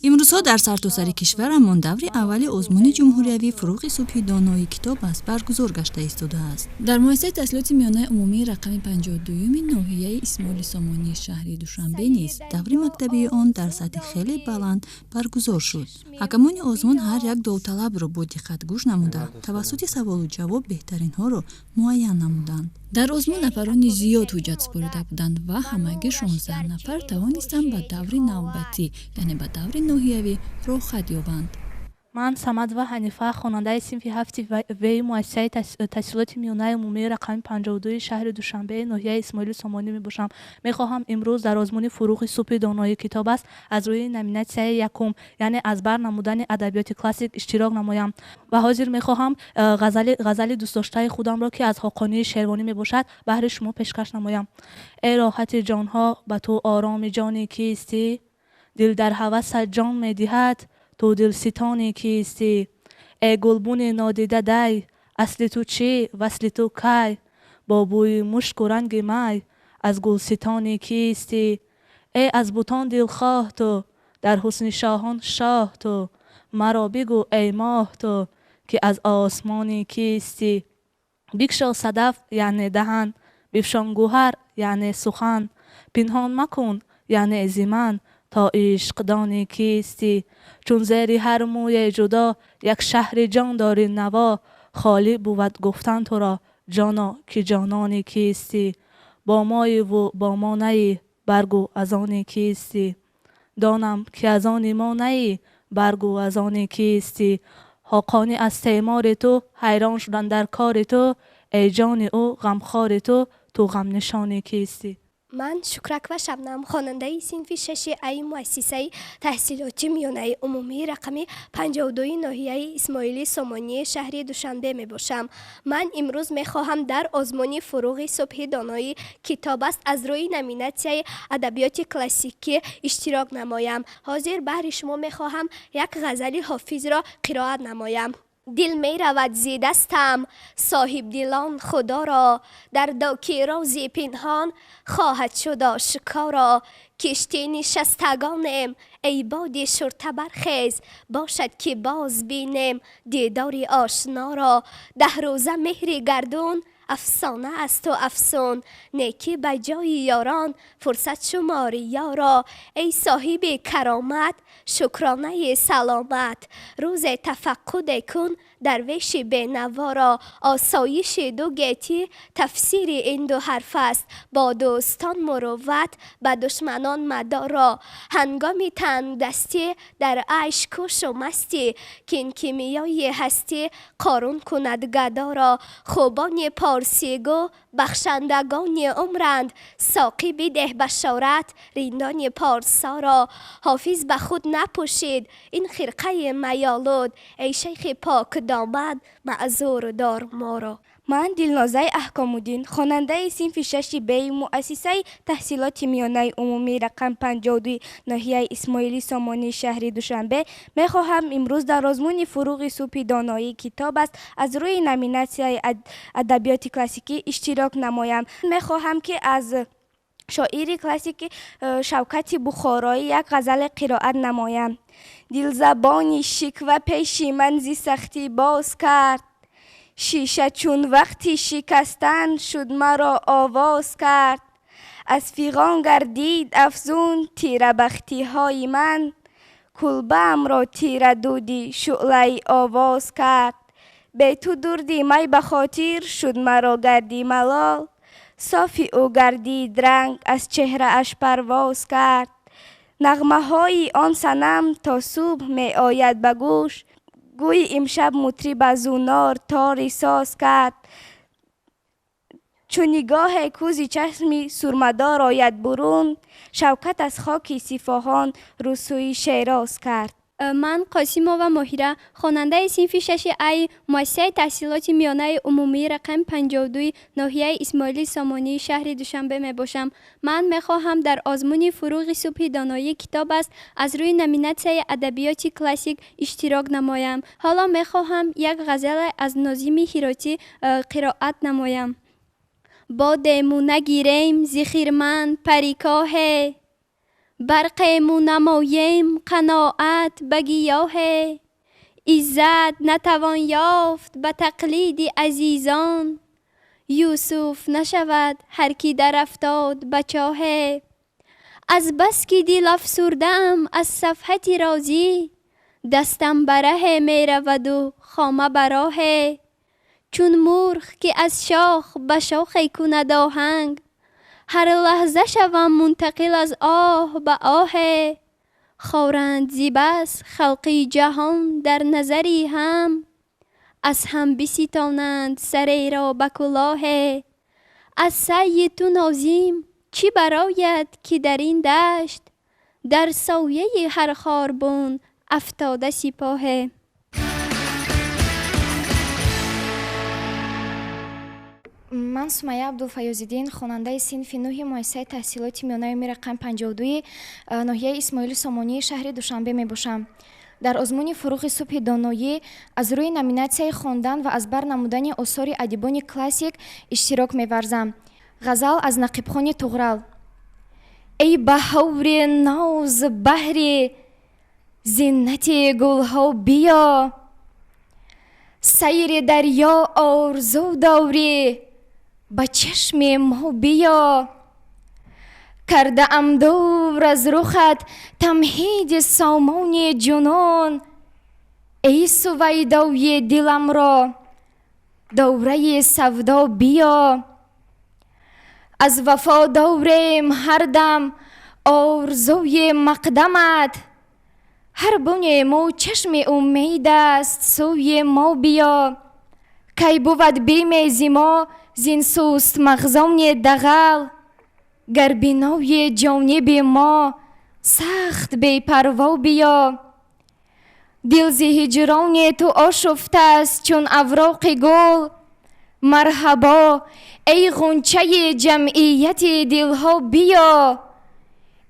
имрӯзҳо дар сартосари кишварамон даври аввали озмуни ҷумҳуриявӣ фуруғи субҳи донои китобаст баргузор гашта истодааст. дар муассисаи таҳсилоти миёнаи умумии рақами 52-юми ноҳияи Исмоили Сомонии шаҳри Душанбе низ даври мактабии он дар сатҳи хеле баланд баргузор шуд. ҳакамони озмун ҳар як довталабро бо диққат гӯш намуда, тавассути саволу ҷавоб беҳтаринҳоро муайян намуданд. дар озмун нафарони зиёд ҳуҷҷат супорида буданд ва ҳамагӣ 16 нафар тавонистанд ба даври навбатӣ, яъне ба даври ноҳиявӣ роҳхат ёбанд. ман Самадова Ҳанифа, хонандаи синфи ҳафти ваи муассисаи таҳсилоти миёнаи умумии рақами 52-и шаҳри Душанбе ноҳияи Исмоили Сомонӣ мебошам. мехоҳам имрӯз дар озмуни фуруғи субҳи донои китоб аст аз рӯи номинатсияи якум, яъне аз бар намудани адабиёти классик иштирок намоям ва ҳозир мехоҳам ғазали дӯстдоштаи худамро ки аз Хоқонии Шервонӣ мебошад баҳри шумо пешкаш намоям. эй роҳати ҷонҳо ба ту ороми ҷони кистӣ, дил дар ҳавасат ҷон медиҳад, ту дилситони кисти. эй гулбуни нодида дай, асли ту чӣ, васли ту кай, бо бӯи мушку ранги май, аз гулситони кисти. эй аз бутон дилхоҳ ту, дар ҳусни шоҳон шоҳ ту, маро бигӯ эй моҳ ту, ки аз осмони кисти. бикшо садаф яъне даҳан, бифшон гӯҳар яъне сухан, пинҳон макун яъне зиман, то ишқдони кисти. чун зери ҳар мӯе ҷудо, як шаҳри ҷон дори наво, холӣ буд гуфтан туро, ҷоно ки ҷонони кисти. бо моеву бо мо наӣ, баргу аз они кисти. донам ки аз они мо наӣ, баргу аз они кисти. хоқонӣ аз теъмори ту ҳайрон шуданд дар кори ту, эй ҷони ӯ ғамхори ту ғамнишони кисти. من شکرک شبنم خواننده صنف 6 ای مؤسسه تحصیلاتی میانه عمومی رقم 52 ناحیه اسماعیلی سامانی شهر دوشنبه می باشم. من امروز می خواهم در آزمون فروغ صبح دانایی کتاب است از روی نامیناسیون ادبیات کلاسیکی اشتراک نمایم. حاضر بهر شما می خواهم یک غزل حافظ را قرائت نمایم. دل می رود زی دستم صاحب دلان خدا را، در داکی رازی پنهان خواهد شد آشکارا. کشتی نشستگانم ای باد شرطه برخیز، باشد که باز بینم دیدار آشنا را. 10 روزه مهر گردون افسانه است و افسون، نیکی به جای یاران فرصت شماری یارا. ای صاحب کرامت شکرانه سلامت، روز تفقد کن درویش بینوا را. آسایش دو گیتی تفسیر این دو حرف است، با دوستان مروت به دشمنان مدارا. هنگام تنگ دستی در عیش کوش و مستی، کین کیمیای هستی قارون کند گدا را. خوبان پارسیگو بخشندگان عمرند، ساقی بده بشارت ریندان پارسا را. حافظ به خود نپوشید این خرقه میالود، ای شیخ پاک دامن معذور دار ما را. من دلنازه احکام‌الدین، خواننده صنف 6 بی مؤسسه تحصیلات میانه عمومی رقم 52 ناحیه اسماعیلی سامانی شهر دوشنبه میخواهم امروز در آزمون فروغ صبح دانایی کتاب است از روی نامیناسیون ادبیات کلاسیکی اشتراک نمایم. میخواهم که از شاعر کلاسیک شوکت بخارایی یک غزل قرائت نمایم. دل زبانی شکوه پیش من زی سختی باز کرد، شیشه چون وقتی شکستن شد مرا آواز کرد. از فیغان گردید افزون تیره بختی های من، کلبه ام را تیره دودی شعله آواز کرد. به تو دردی می بخاطر شد مرا گردی ملال، صافی او گردید رنگ از چهره اش پرواز کرد. نغمه های آن صنم تا صبح می آید به گوش، گوی امشب مطرب از او نار تاری ساز کرد. چون نگاه کوزی چشمی سرمدار آید برون، شوکت از خاک صفاهان رسوی شیراز کرد. من قاسمова ماهیره، خواننده صنف 6 ای مؤسسه تحصیلات میانه عمومی رقم 52 ناحیه اسماعیلی سامانی شهر دوشنبه می باشم. من می خواهم در آزمون فروغ صبح دانایی کتاب است از روی نامیناسیون ادبیات کلاسیک اشتراک نمایم. حالا می خواهم یک غزل از ناظم هراتی قرائت نمایم. با دیمو نگیریم ز خرمن پریکاه، برقیمو نماییم قناعت به گیاه. عزت نتوان یافت به تقلید عزیزان. یوسف نشود هر کی در افتاد به چاه. از بس که دل افسردم از صفحت رازی. دستم بره می رود و خامه براه. چون مرغ که از شاخ به شاخی کند آهنگ. هر لحظه شوم منتقل از آه به آه. خورند زی بس خلقی جهان در نظری هم. از هم بستانند سری را به کلاه. از سعی تو نازیم چی براید که در این دشت. در سایه هر خاربن افتاده سپاه. من سمیه عبدالفیاض‌الدین خواننده صنف 9 مؤسسه تحصیلات میانه عمومی رقم 52 ناحیه اسماعیل سامانی شهر دوشنبه می باشم. در آزمون فروغ صبح دانایی از روی نامیناسیای خواندن و از بر نمودن آثار ادیبان کلاسیک اشتراک می ورزم. غزل از نقیبخان طغرل. ای بهار ناز بهر زینت گلها بیا. سیر دریا آرزو داری به چشم ما بیا. کرده ام دور از رخت تمهید سامان جنون. ای سویدای دلم را دوره سودا بیا. از وفا دوریم هر دم آرزوی مقدمت. هر بنی ما چشم امید است سوی ما بیا. کی بود بیمیزی ما زین سوست مغزان دغل. گر بینای جانب ما سخت بی پروا بیا. دل ز هجران تو آشفته است چون اوراق گل. مرحبا ای غنچه جمعیت دلها بیا.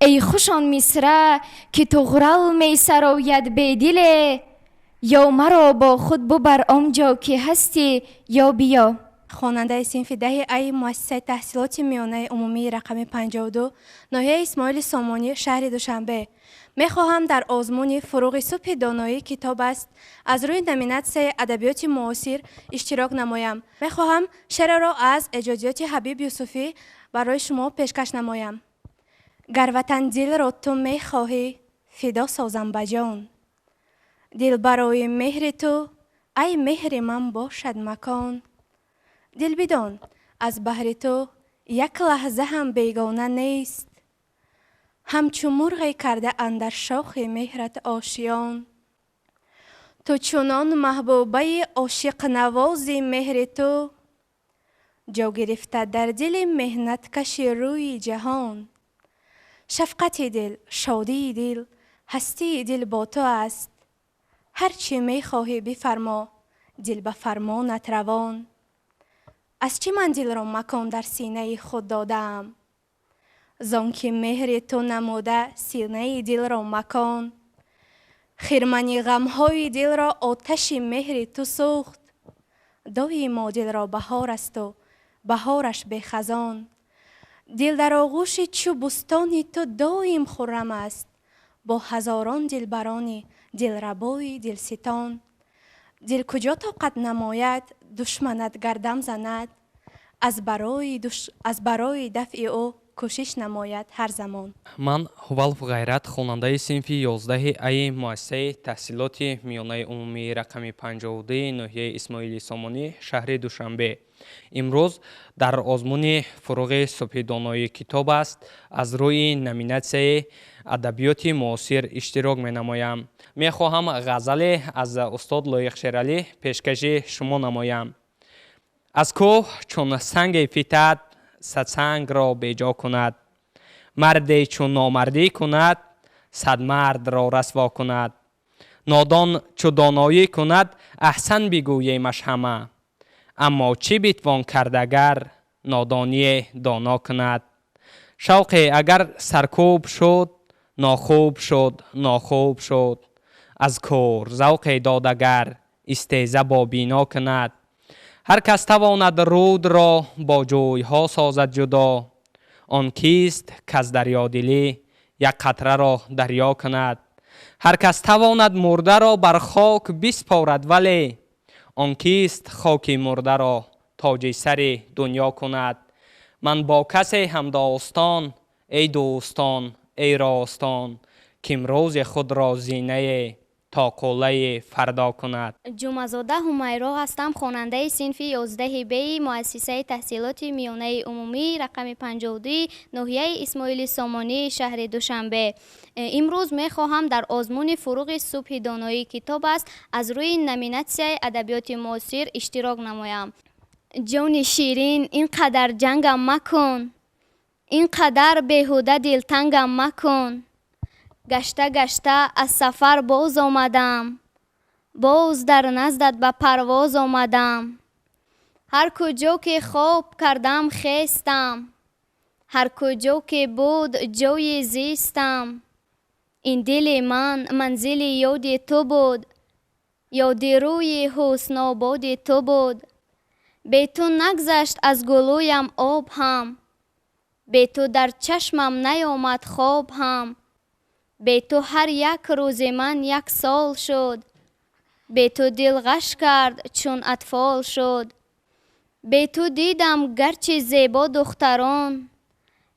ای خوشان مصرع که طغرل می سراید به دل. یا مرا با خود ببر آنجا که هستی یا بیا. خواننده صنف 10 ای مؤسسه تحصیلات میانه عمومی رقم 52 ناحیه اسماعیل سامانی شهر دوشنبه می خواهم در آزمون فروغ صبح دانایی کتاب است از روی نامیناسیای ادبیات معاصر اشتراک نمایم. می خواهم شعر را از اجازیات حبیب یوسفی برای شما پیشکش نمایم. گر وطن دل را تو می خواهی فدا سازم به جان. دل برای مهر تو ای مهر من باشد مکان. دل بدان از بهر تو یک لحظه هم بیگانه نیست. همچو مرغی کرده اندر شاخ مهرت آشیان. تو چنان محبوبه عاشق نواز مهر تو. جا گرفته در دل مهنت کش روی جهان. شفقت دل، شادی دل، هستی دل با تو است. هرچی می خواهی بفرما دل به فرمانت روان. از چی من دل را مکان در سینه خود دادم. زان که مهر تو نموده سینه دل را مکان. خرمن غمهای دل را آتش مهر تو سوخت. دای ما دل را بهار است و بهارش به خزان. دل در آغوش چو بستان تو دایم خرم است. با هزاران دلبران دلربای دلستان. دل کجا طاقت نماید دشمنت گردم زند. از برای دفع او کوشش نماید هر زمان. من هوالف غیرت خواننده صنف 11 ای مؤسسه تحصیلات میانه عمومی رقم 52 ناحیه اسماعیل سامانی شهر دوشنبه امروز در آزمون فروغ صبح دانایی کتاب است از روی نامیناسیای ادبیات معاصر اشتراک می نمایم. می خواهم غزل از استاد لایق شیرالی پیشکش شما نمایم. از کوه چون سنگ فتد صد سنگ را بیجا کند. مردی چون نامردی کند صد مرد را رسوا کند. نادان چو دانایی کند احسن بگوییمش همه. اما چی بتوان کرد اگر نادانی دانا کند. شوق اگر سرکوب شد ناخوب شد ناخوب شد. از کور ذوق داد اگر استیزه با بینا کند. هر کس تواند رود را با جوی ها سازد جدا. آن کیست کز دریا دلی یک قطره را دریا کند. هر کس تواند مرده را بر خاک بسپارد، ولی آن کیست خاک مرده را تاج سر دنیا کند. من با کسی هم داستان ای دوستان ای راستان، که امروز خود را زینه تا قله فردا کند. جمعزاده همیرا هستم، خواننده صنف 11 بی مؤسسه تحصیلات میانه عمومی رقم 52 ناحیه اسماعیل سامانی شهر دوشنبه. امروز میخواهم در آزمون فروغ صبح دانایی کتاب است از روی نامیناسیون ادبیات معاصر اشتراک نمایم. جان شیرین اینقدر جنگم مکن، اینقدر بیهوده دلتنگم مکن. گشته گشته از سفر باز آمدم، باز در نزدت به پرواز آمدم. هر کجا که خواب کردم خیستم، هر کجا که بود جای زیستم. این دل من منزل یاد تو بود، یاد روی حسن آباد تو بود. به تو نگذشت از گلویم آب هم، به تو در چشمم نیامد خواب هم. به تو هر یک روز من یک سال شد، به تو دل غش کرد چون اطفال شد. به تو دیدم گرچه زیبا دختران،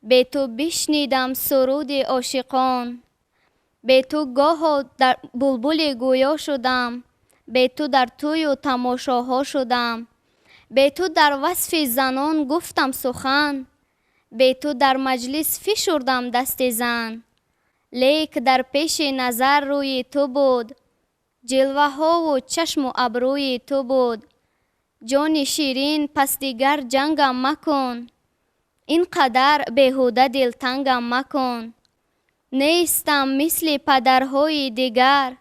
به تو بشنیدم سرود عاشقان. به تو گاه در بلبل گویا شدم، به تو در توی و تماشاها شدم. به تو در وصف زنان گفتم سخن، به تو در مجلس فشردم دست زن. لیک در پیش نظر روی تو بود، جلوه ها و چشم و ابروی تو بود. جان شیرین پس دیگر جنگم مکن، اینقدر بیهوده دلتنگم مکن. نیستم مثل پدرهای دیگر،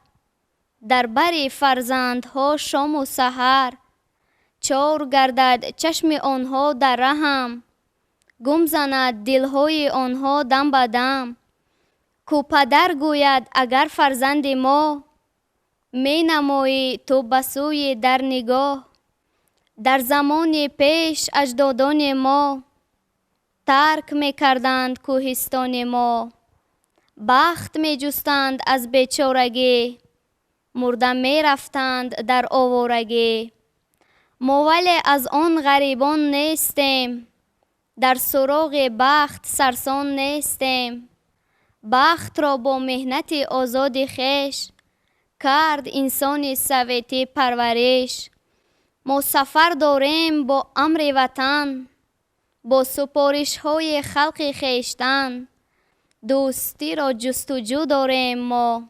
در بر فرزندها شام و سحر. چار گردد چشم آنها در رهم، گم زند دلهای آنها دم به دم. کو پدر گوید اگر فرزند ما، می نمایی تو بسوی در نگاه. در زمان پیش اجدادان ما، ترک می کردند کوهستان ما. بخت می جستند از بیچارگی، مرده می رفتند در آوارگی. ما ولی از آن غریبان نیستیم، در سراغ بخت سرسان نیستیم. بخت را با مهنت آزاد خویش، کرد انسان سویتی پرورش. ما سفر داریم با امر وطن، با سپارش های خلق خویشتن. دوستی را جستجو داریم ما،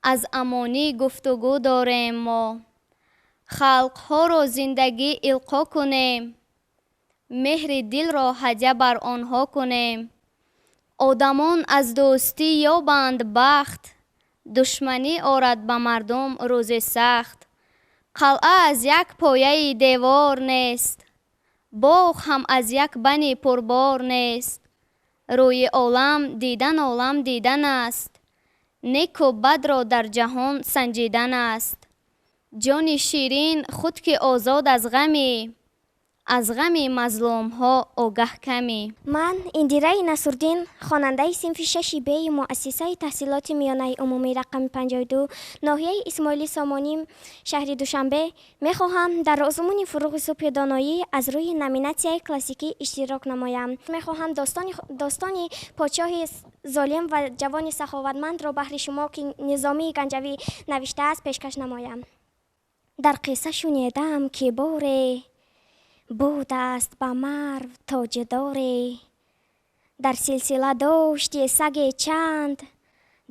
از امانی گفتگو داریم ما. خلق ها را زندگی القا کنیم، مهر دل را هدیه بر آنها کنیم. آدمان از دوستی یابند بخت، دشمنی آرد به مردم روز سخت. قلعه از یک پایه دیوار نیست، باغ هم از یک بن پربار نیست. روی عالم دیدن است، نیک و بد را در جهان سنجیدن است. جان شیرین خود که آزاد از غمی، از غم مظلوم ها آگه کمی. من اندیره نصرالدین، خواننده صنف 6 بی مؤسسه تحصیلات میانه عمومی رقم 52 ناحیه اسماعیل سامانی شهر دوشنبه میخواهم در آزمون فروغ صبح دانایی از روی نامیناسیون کلاسیکی اشتراک نمایم. میخواهم داستان پادشاه ظالم و جوان سخاوتمند را بهر شما که نظامی گنجوی نوشته است پیشکش نمایم. در قصه شنیدم که باره بود است به مرو تاج داری، در سلسله داشت سگ چند،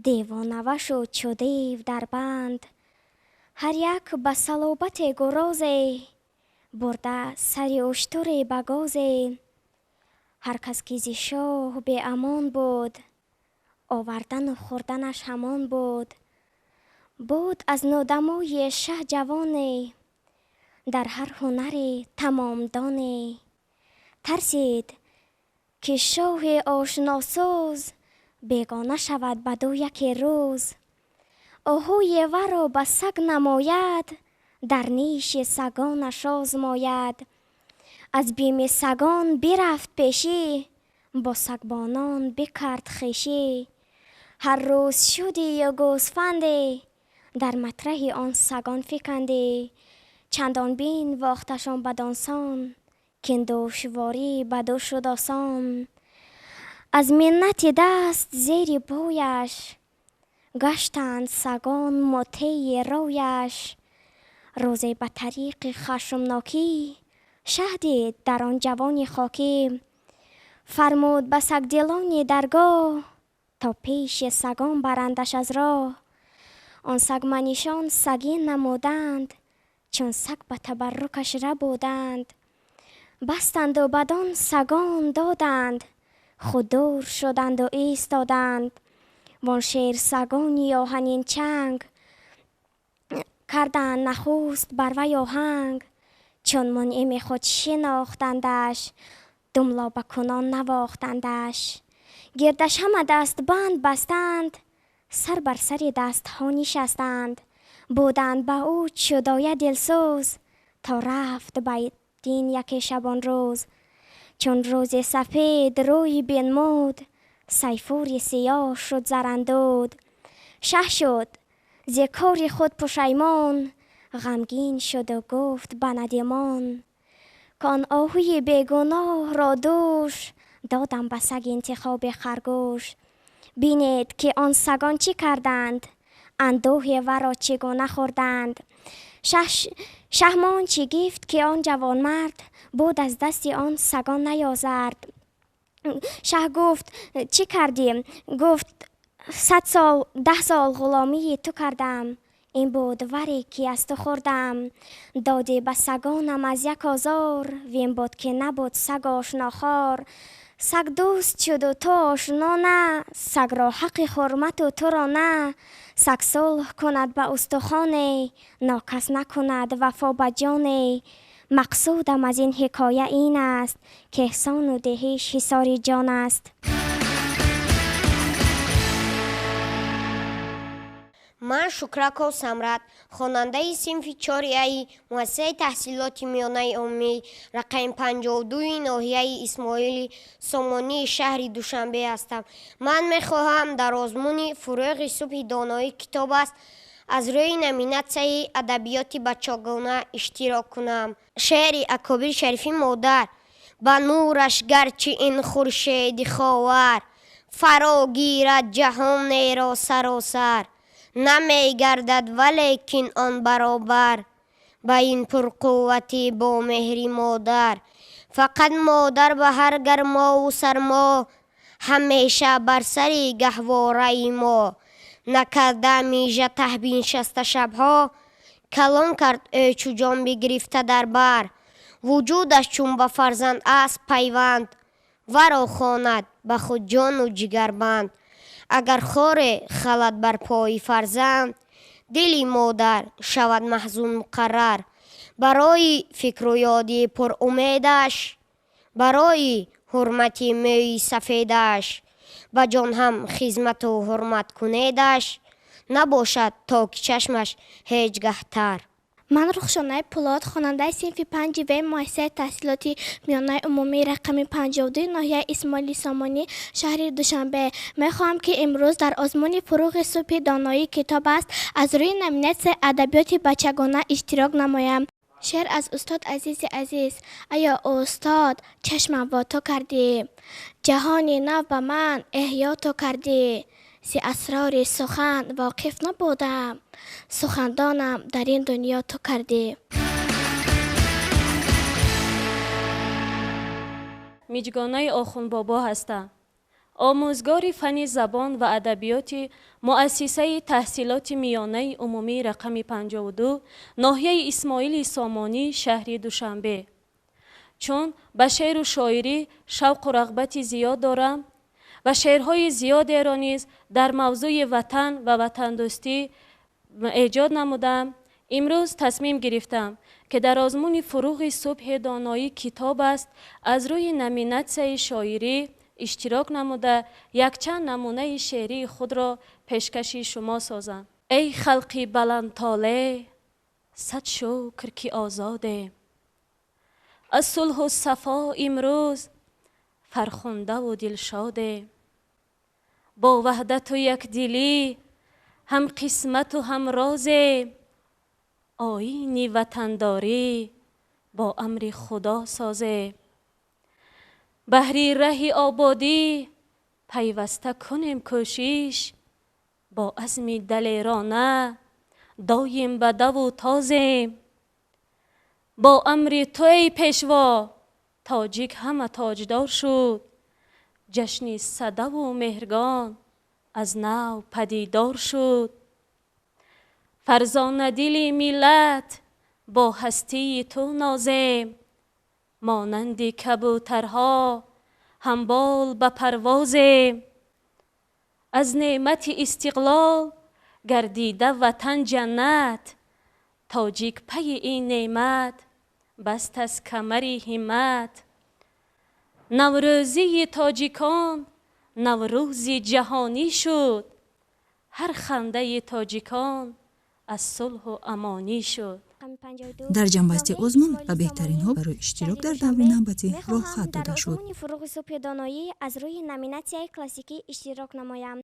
دیوانه شد چو دیو در بند. هر یک به صلابت گرازی، برده سری اشتری به گازی. هر کس که ز شاه به امان بود، آوردن و خوردنش همان بود. بود از نودموی شه جوانی، در هر هنری تمام دانی. ترسید که شاه آشناسوز، بیگانه شود بدو یکی روز. آهوی ورا به سگ نماید، در نیش سگانش آزماید. از بیم سگان برفت پیشی، با سگبانان بکرد خویشی. هر روز شدی و گوسفندی در مطرح آن سگان فکندی. چندان بین واختشان بدانسان که این دشواری بدو شد آسان. از منت دست زیر پایش گشتند سگان مطیع رویش. روزی به طریق خشمناکی شهدید در آن جوان خاکی. فرمود به سگدلان درگاه تا پیش سگان برندش از راه. آن سگمنشان سگی نمودند چون سگ به تبرکش ربودند. بستند و بدان سگان دادند خود دور شدند و ایستادند. وان شیر سگانی آهنین چنگ کردند نخست بر وی آهنگ. چون منعم خود شناختندش دم کنان نواختندش. گردش همه دست بند بستند سر بر سر دست ها نشستند. بودند با او چدای دلسوز تا رفت به دین یک شبان روز. چون روز سفید روی بنمود سیفور سیاه شد زراندود. شه شد ز کار خود پشیمان غمگین شد و گفت به ندیمان. کان آهوی بیگناه را دوش دادم به سگ انتخاب خرگوش. بینید که آن سگان چی کردند اندوه ورا چگونه خوردند. شهمان چی گفت که آن جوان مرد بود از دست آن سگان نیازرد. شه گفت چی کردیم؟ گفت 10 سال غلامی تو کردم. این بود وری که از تو خوردم. دادی به سگانم از یک آزار وین بود که نبود سگ آشناخوار. سگ دوست شد و تو آشنا نه سگ را حق حرمت و تو را نه. سگ صلح کند به استخوانی ناکس نکند وفا به جانی. مقصودم از این حکایه این است که احسان و دهش حصار جان است. من شکرکو سمرت خواننده صنف 4A مؤسسه تحصیلات میانه عمومی رقم 52 ناحیه اسماعیلی سامانی شهر دوشنبه هستم. من میخواهم در آزمون فروغ صبح دانایی کتاب است از روی نمیناسیون ادبیات بچگانه اشتراک کنم. شعر اکابر شریفی مادر به نورش گرچه این خورشید خاور فرا گیرد جهان را سراسر. نمی گردد ولیکن آن برابر با این پرقوتی با مهری مادر. فقط مادر به هر گرما و سرما همیشه بر سری گهواره ما. نکرده میژه تهبین شست شبها کلان کرد چو جان بگرفته در بر. وجودش چون به فرزند است پیوند ورا خواند به خود جان و جگر بند. اگر خار خلد بر پای فرزند دلی مادر شود محزون مقرر. برای فکر و یادی پر امیدش برای حرمتی موی سفیدش به جان هم خدمت و حرمت کنیدش نباشد تا که چشمش هیچ گهتر. من رخشانه پولاد خواننده صنف 5 و مؤسسه تحصیلاتی میانه عمومی رقم 52 ناحیه اسماعیلی سامانی شهر دوشنبه میخواهم که امروز در آزمون فروغ صبح دانایی کتاب است از روی نمینات ادبیات بچگانه اشتراک نمایم. شعر از استاد عزیز ایا استاد چشمم با تو کردی جهانی نو به من احیا تو کردی. ز اسرار سخن واقف نبودم سخندانم در این دنیا تو کردی. میجگانه آخوند بابا هستم. آموزگار فن زبان و ادبیات مؤسسه تحصیلات میانه عمومی رقم 52 ناحیه اسماعیلی سامانی شهر دوشنبه. چون به شعر و شاعری شوق و رغبت زیاد دارم و شعرهای زیادی را نیز در موضوع وطن و وطن دوستی ایجاد نمودم، امروز تصمیم گرفتم که در آزمون فروغ صبح دانایی کتاب است از روی نمینات شاعری اشتراک نموده یک چند نمونه شعری خود را پیشکش شما سازم. ای خلقی بلند طالع صد شکر که آزاده از صلح و صفا امروز فرخنده و دلشاده. با وحدت و یک دلی هم قسمت و هم رازیم. آیین وطنداری با امر خدا سازیم. بهر ره آبادی پیوسته کنیم کوشش. با عزم دلیرانه دایم به دو و تازیم. با امر تو ای پیشوا تاجیک همه تاجدار شد. جشن صده و مهرگان از نو پدیدار شد. فرزانه دل ملت با هستی تو نازیم. مانند کبوترها همبال به پروازیم. از نعمت استقلال گردیده وطن جنت. تاجیک پی این نعمت بست از کمر همت. نوروزی تاجیکان نوروز جهانی شد. هر خنده تاجیکان از صلح و امانی شد. در جنبسته آزمون و بهترین ها برای اشتراک در دوره نوبتی راه خط داده شد. فروغ صبح دانایی از روی نامیناسیای کلاسیکی اشتراک نمایم.